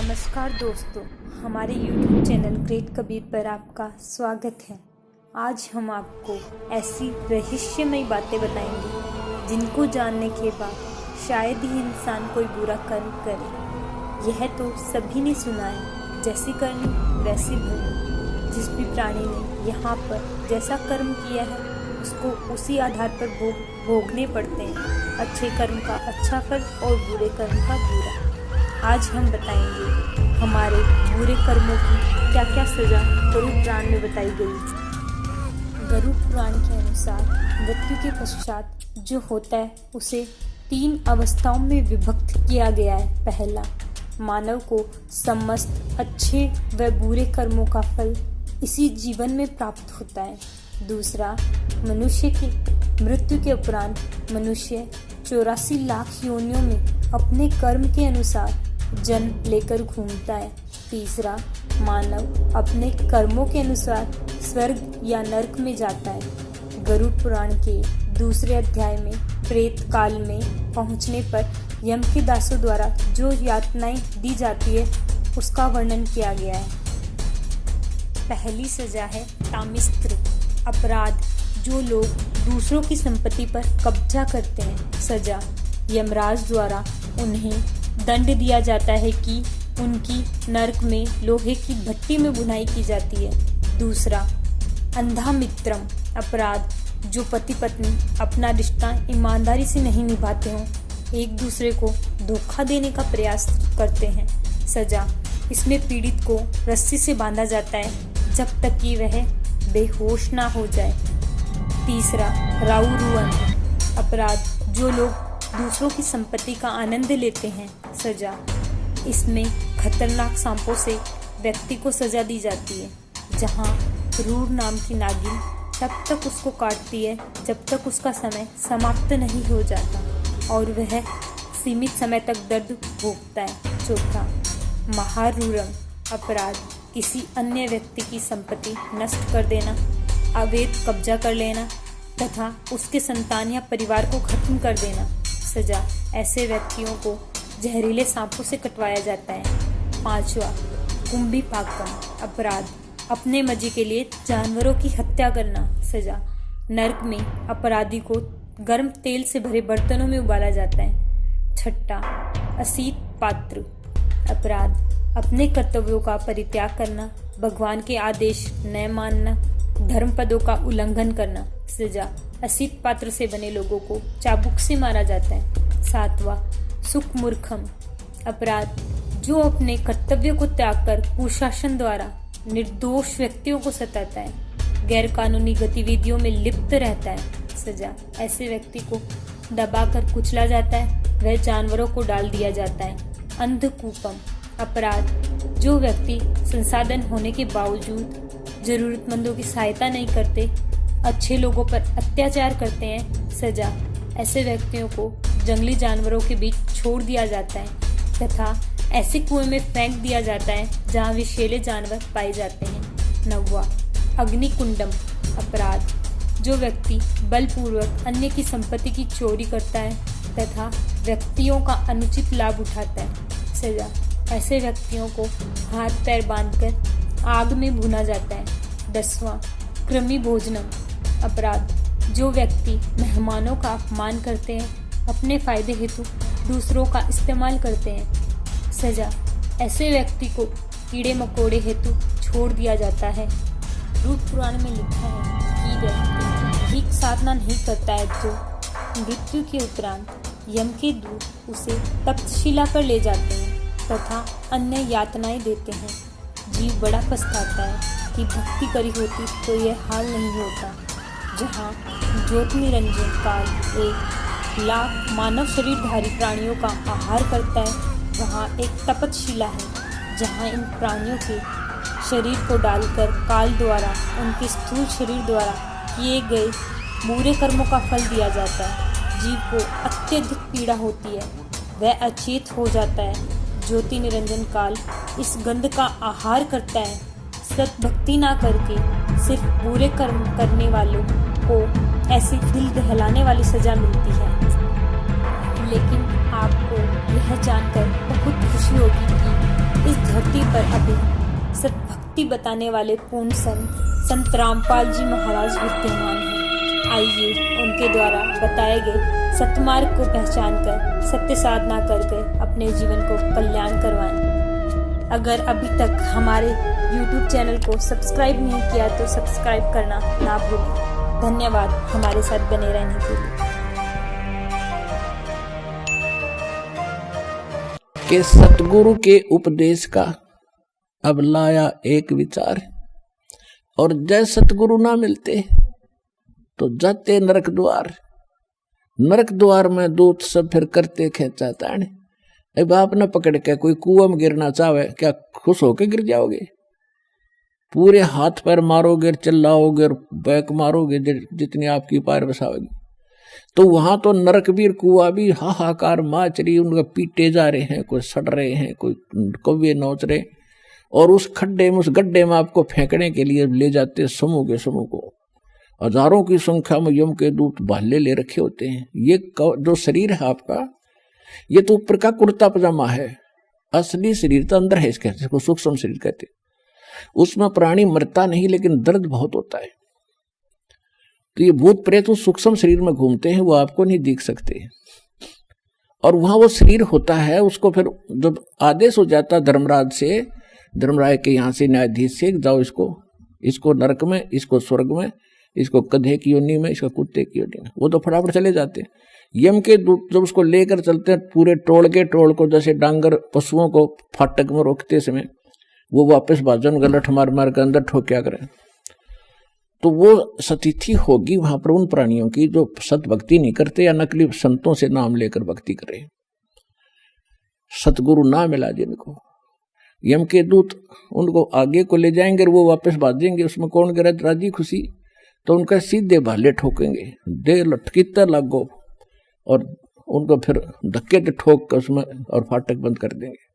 नमस्कार दोस्तों, हमारे YouTube चैनल ग्रेट कबीर पर आपका स्वागत है। आज हम आपको ऐसी रहस्यमयी बातें बताएंगे जिनको जानने के बाद शायद ही इंसान कोई बुरा कर्म करे। यह तो सभी ने सुना है, जैसी करनी वैसी भरनी। जिस भी प्राणी ने यहाँ पर जैसा कर्म किया है उसको उसी आधार पर भोगने पड़ते हैं। अच्छे कर्म का अच्छा फल और बुरे कर्म का बुरा। आज हम बताएंगे हमारे बुरे कर्मों की क्या क्या सजा गरुड़ पुराण में बताई गई। गरुड़ पुराण के अनुसार मृत्यु के पश्चात जो होता है उसे 3 अवस्थाओं में विभक्त किया गया है। पहला, मानव को समस्त अच्छे व बुरे कर्मों का फल इसी जीवन में प्राप्त होता है। दूसरा, मनुष्य की मृत्यु के उपरांत मनुष्य 84 लाख योनियों में अपने कर्म के अनुसार जन्म लेकर घूमता है। तीसरा, मानव अपने कर्मों के अनुसार स्वर्ग या नरक में जाता है। गरुड़ पुराण के दूसरे अध्याय में प्रेत काल में पहुंचने पर यम के दासों द्वारा जो यातनाएं दी जाती है उसका वर्णन किया गया है। पहली सजा है तामिस्त्र, अपराध जो लोग दूसरों की संपत्ति पर कब्जा करते हैं। सजा, यमराज द्वारा उन्हें दंड दिया जाता है कि उनकी नरक में लोहे की भट्टी में बुनाई की जाती है। दूसरा, अंधा मित्रम, अपराध जो पति पत्नी अपना रिश्ता ईमानदारी से नहीं निभाते हों, एक दूसरे को धोखा देने का प्रयास करते हैं। सजा, इसमें पीड़ित को रस्सी से बांधा जाता है जब तक कि वह बेहोश ना हो जाए। तीसरा, राउरुवन, अपराध जो लोग दूसरों की संपत्ति का आनंद लेते हैं। सजा, इसमें खतरनाक सांपों से व्यक्ति को सजा दी जाती है, जहां रूर नाम की नागिन तब तक उसको काटती है जब तक उसका समय समाप्त नहीं हो जाता और वह सीमित समय तक दर्द भोगता है। चौथा, महारूरम, अपराध किसी अन्य व्यक्ति की संपत्ति नष्ट कर देना, अवैध कब्जा कर लेना तथा उसके संतान या परिवार को खत्म कर देना। सजा, ऐसे व्यक्तियों को जहरीले सांपों से कटवाया जाता है। पांचवा, कुंभी पाकम, अपराध अपने मजे के लिए जानवरों की हत्या करना। सजा, नरक में अपराधी को गर्म तेल से भरे बर्तनों में उबाला जाता है। छठा, असीत पात्र, अपराध अपने कर्तव्यों का परित्याग करना, भगवान के आदेश न मानना, धर्म पदों का उल्लंघन करना। सजा, असीत पात्र से बने लोगों को चाबुक से मारा जाता है। सातवां, सुख मूर्खम, अपराध जो अपने कर्तव्य को त्याग कर कुशासन द्वारा निर्दोष व्यक्तियों को सताता है, गैर कानूनी गतिविधियों में लिप्त रहता है। सजा, ऐसे व्यक्ति को दबाकर कुचला जाता है, वह जानवरों को डाल दिया जाता है। अंधकूपम, अपराध जो व्यक्ति संसाधन होने के बावजूद जरूरतमंदों की सहायता नहीं करते, अच्छे लोगों पर अत्याचार करते हैं। सजा, ऐसे व्यक्तियों को जंगली जानवरों के बीच छोड़ दिया जाता है तथा ऐसे कुएं में फेंक दिया जाता है जहां विषैले जानवर पाए जाते हैं। नौवां, अग्निकुंडम, अपराध जो व्यक्ति बलपूर्वक अन्य की संपत्ति की चोरी करता है तथा व्यक्तियों का अनुचित लाभ उठाता है। सजा, ऐसे व्यक्तियों को हाथ पैर बांधकर आग में भुना जाता है। 10वां, कृमि भोजनम, अपराध जो व्यक्ति मेहमानों का अपमान करते हैं, अपने फायदे हेतु दूसरों का इस्तेमाल करते हैं। सजा, ऐसे व्यक्ति को कीड़े मकोड़े हेतु छोड़ दिया जाता है। गरुड़ पुराण में लिखा है कि व्यक्ति ठीक साधना नहीं करता है तो मृत्यु के उपरांत यम के दूत उसे तप्तशिला पर ले जाते हैं तथा अन्य यातनाएं देते हैं। जीव बड़ा पछताता है कि भक्ति करी होती तो यह हाल नहीं होता। जहाँ ज्योति निरंजन काल 1 लाख मानव शरीरधारी प्राणियों का आहार करता है, वहाँ एक तपतशिला है जहाँ इन प्राणियों के शरीर को डालकर काल द्वारा उनके स्थूल शरीर द्वारा किए गए बुरे कर्मों का फल दिया जाता है। जीव को अत्यधिक पीड़ा होती है, वह अचेत हो जाता है। ज्योति निरंजन काल इस गंध का आहार करता है। सत भक्ति ना करके सिर्फ बुरे कर्म करने वालों को ऐसी दिल दहलाने वाली सजा मिलती है। लेकिन आपको यह जानकर बहुत खुशी होगी कि इस पे सतभक्ति बताने वाले पूर्ण संत रामपाल जी महाराज विद्यमान हैं। आइए उनके द्वारा बताए गए सतमार्ग को पहचान कर सत्य साधना करके अपने जीवन को कल्याण करवाएं। अगर अभी तक हमारे YouTube चैनल को सब्सक्राइब नहीं किया तो सब्सक्राइब करना ना भूलें। धन्यवाद हमारे साथ बने रहने के लिए। के सतगुरु के उपदेश का अब लाया एक विचार, और जय सतगुरु ना मिलते तो जाते नरक द्वार। नरक द्वार में दूत सब फिर करते खेचा ताने। अब आपने पकड़ के कोई कुआं में गिरना चाहे, क्या खुश होके गिर जाओगे? पूरे हाथ पैर मारोगे, चिल्लाओगे, बैक मारोगे जितनी आपकी पैर बसाओगी। तो वहां तो नरकवीर कुआ भी हाहाकार माच रही, उनका पीटे जा रहे हैं, कोई सड़ रहे हैं, कोई कौवे नोच रहे, और उस खड्डे में, उस गड्ढे में आपको फेंकने के लिए ले जाते समूह के समूह को। हजारों की संख्या में यम के दूत भाले ले रखे होते हैं। ये जो शरीर है आपका, ये तो ऊपर का कुर्ता पजामा है, असली शरीर तो अंदर है, इसको सूक्ष्म शरीर कहते हैं। उसमें प्राणी मरता नहीं, लेकिन दर्द बहुत होता है। तो ये भूत प्रेत उस सूक्ष्म शरीर में घूमते हैं, वो आपको नहीं दिख सकते। और वहां वो शरीर होता है, उसको फिर जब आदेश हो जाता धर्मराज से, धर्मराज के यहाँ से, न्यायाधीश से, जाओ इसको नरक में, इसको स्वर्ग में, इसको गधे की योनि में, इसको कुत्ते की योनि में, वो तो फटाफट चले जाते हैं। यम के दूत जब उसको लेकर चलते हैं पूरे टोल के टोल को, जैसे डांगर पशुओं को फाटक में रोकते समय वो वापस भाजन गलठ मार मार के अंदर ठोक क्या करें, तो वो स्थिति होगी वहां पर उन प्राणियों की जो सत भक्ति नहीं करते या नकली संतों से नाम लेकर भक्ति करे। सतगुरु ना मिला जिनको, यम के दूत उनको आगे को ले जाएंगे, वो वापस भाजेंगे। उसमें कौन करे राजी खुशी, तो उनका सीधे भाले ठोकेंगे, दे लटकीता लागो, और उनको फिर धक्के से ठोक कर उसमें और फाटक बंद कर देंगे।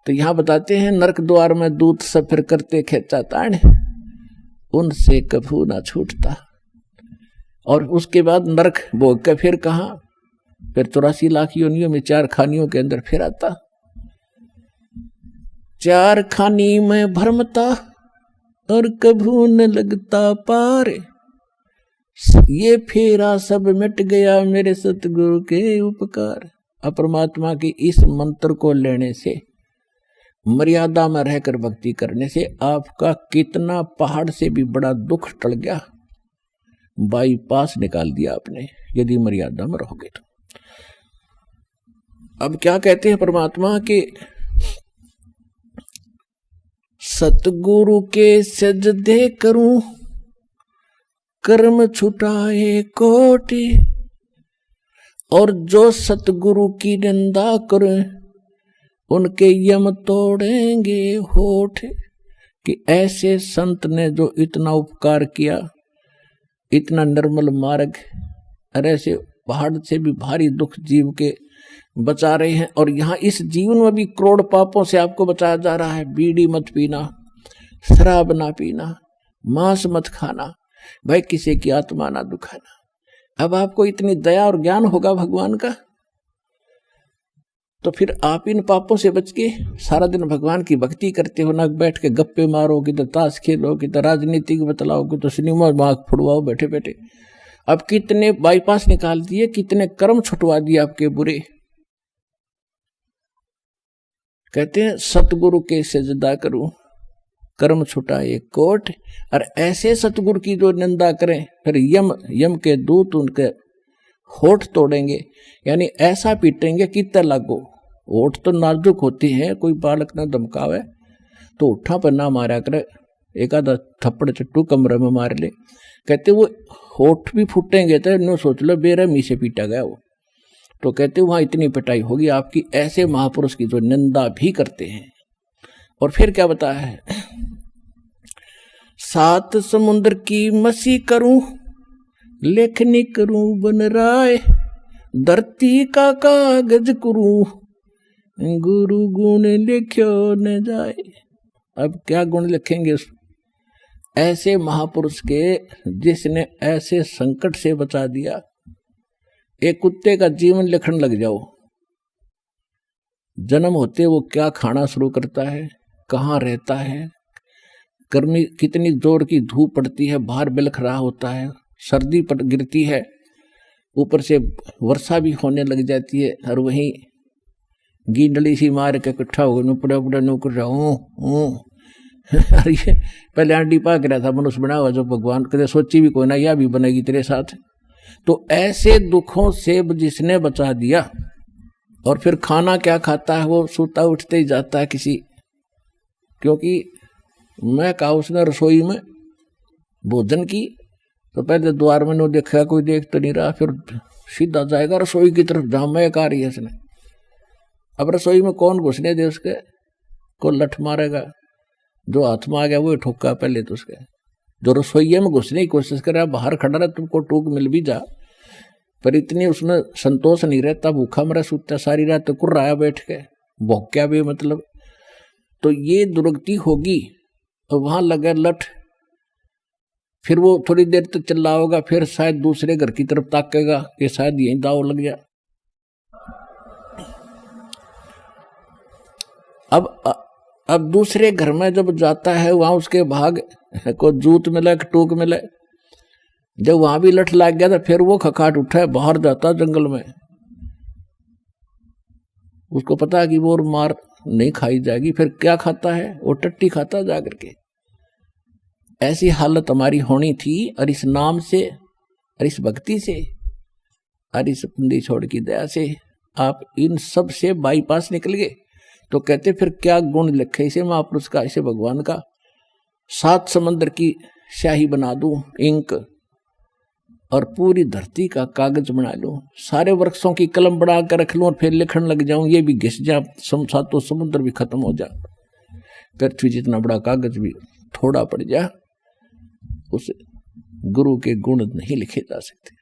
तो यहां बताते हैं नरक द्वार में दूत सब फिर करते खेचा ताण, उनसे कभू ना छूटता। और उसके बाद नरक भोग के फिर कहां, फिर 84 लाख योनियों में 4 खानियों के अंदर फिर आता। 4 खानी में भरमता और कभू न लगता पार, ये फेरा सब मिट गया मेरे सतगुरु के उपकार। अपरमात्मा के इस मंत्र को लेने से, मर्यादा में रहकर भक्ति करने से आपका कितना पहाड़ से भी बड़ा दुख टल गया, बाईपास निकाल दिया आपने, यदि मर्यादा में रहोगे तो। अब क्या कहते हैं परमात्मा के, सतगुरु के सजदे करूं कर्म छुटाए कोटि, और जो सतगुरु की निंदा करे उनके यम तोड़ेंगे होठ। कि ऐसे संत ने जो इतना उपकार किया, इतना निर्मल मार्ग, और ऐसे पहाड़ से भी भारी दुख जीव के बचा रहे हैं, और यहाँ इस जीवन में भी करोड़ पापों से आपको बचाया जा रहा है। बीड़ी मत पीना, शराब ना पीना, मांस मत खाना, भाई किसी की आत्मा ना दुखाना। अब आपको इतनी दया और ज्ञान होगा भगवान का, तो फिर आप इन पापों से बच के सारा दिन भगवान की भक्ति करते हो, ना बैठ के गप्पे मारो, किधर ताश खेलो, किधर राजनीतिक बतलाओ, किधर सिनेमा मार्ग फुड़वाओ बैठे बैठे। अब कितने बाईपास निकाल दिए, कितने कर्म छुटवा दिए आपके बुरे। कहते हैं सतगुरु के सजदा करूं कर्म छुटाए कोट, और ऐसे सतगुरु की जो निंदा करें फिर यम के दूत उनके होठ तोड़ेंगे, यानी ऐसा पीटेंगे कि तर लागो। होठ तो नाजुक होती है, कोई बालक ना धमकावे तो उठा पर ना मारा करे, एक आधा थप्पड़ चट्टू कमरे में मार ले। कहते वो होठ भी फूटेंगे तो नो सोच लो बेरहमी से पीटा गया वो। तो कहते वहां इतनी पिटाई होगी आपकी, ऐसे महापुरुष की जो निंदा भी करते हैं। और फिर क्या बताया है, 7 समुद्र की मसी करूं लेखनी करूं बन राय, धरती का कागज करूं गुरु गुण लिख्यो न जाए। अब क्या गुण लिखेंगे उस ऐसे महापुरुष के जिसने ऐसे संकट से बचा दिया। एक कुत्ते का जीवन लिखने लग जाओ, जन्म होते वो क्या खाना शुरू करता है, कहाँ रहता है, गर्मी कितनी जोर की धूप पड़ती है, बाहर बिलख रहा होता है, सर्दी पड़ गिरती है, ऊपर से वर्षा भी होने लग जाती है, और वहीं गींडली सी मार के इकट्ठा हो गए पड़ा पड़ा नौकर अरे ये पहले आंटी पाक रहा था, मनुष्य बना हुआ जो भगवान कदे सोची भी कोई ना, यह भी बनेगी तेरे साथ। तो ऐसे दुखों से जिसने बचा दिया, और फिर खाना क्या खाता है, वो सोता उठते ही जाता है किसी, क्योंकि मैं कहा उसने रसोई में भोजन की, तो पहले द्वार में नहीं देखा, कोई देख तो नहीं रहा, फिर सीधा जाएगा रसोई की तरफ जहां मैं आ रही है इसने। अब रसोई में कौन घुसने दे, उसके को लठ मारेगा, जो हाथ में आ गया वो ठोका पहले तो उसके। जो रसोई में घुसने की कोशिश करे, बाहर खड़ा रहे, तुमको टूक मिल भी जा, पर इतनी उसमें संतोष नहीं रहता, भूखा मरा सूता सारी रात तो कुर्रा आया बैठ के, भौक्या भी मतलब। तो ये दुर्गति होगी, और वहां लगा लठ, फिर वो थोड़ी देर तक चला होगा, फिर शायद दूसरे घर की तरफ ताकेगा कि शायद यहीं दाव लग जा। अब दूसरे घर में जब जाता है, वहां उसके भाग को जूत मिले, टूक मिले, जब वहां भी लठ लग गया, तो फिर वो खखाट उठा है, बाहर जाता जंगल में, उसको पता है कि वो मार नहीं खाई जाएगी, फिर क्या खाता है, वो टट्टी खाता जाकर के। ऐसी हालत हमारी होनी थी, और इस नाम से, और इस भक्ति से, और इस बंदी छोड़ की दया से आप इन सब से बाईपास निकल गए। तो कहते फिर क्या गुण लिखे इसे महापुरुष का, इसे भगवान का, 7 समंदर की स्याही बना दूं इंक, और पूरी धरती का कागज बना लूं, सारे वृक्षों की कलम बना कर रख लूं, और फिर लिखने लग जाऊं, ये भी घिस जा, 7 समुद्र भी खत्म हो जा, पृथ्वी जितना बड़ा कागज भी थोड़ा पड़ जा, उस गुरु के गुण नहीं लिखे जा सकते।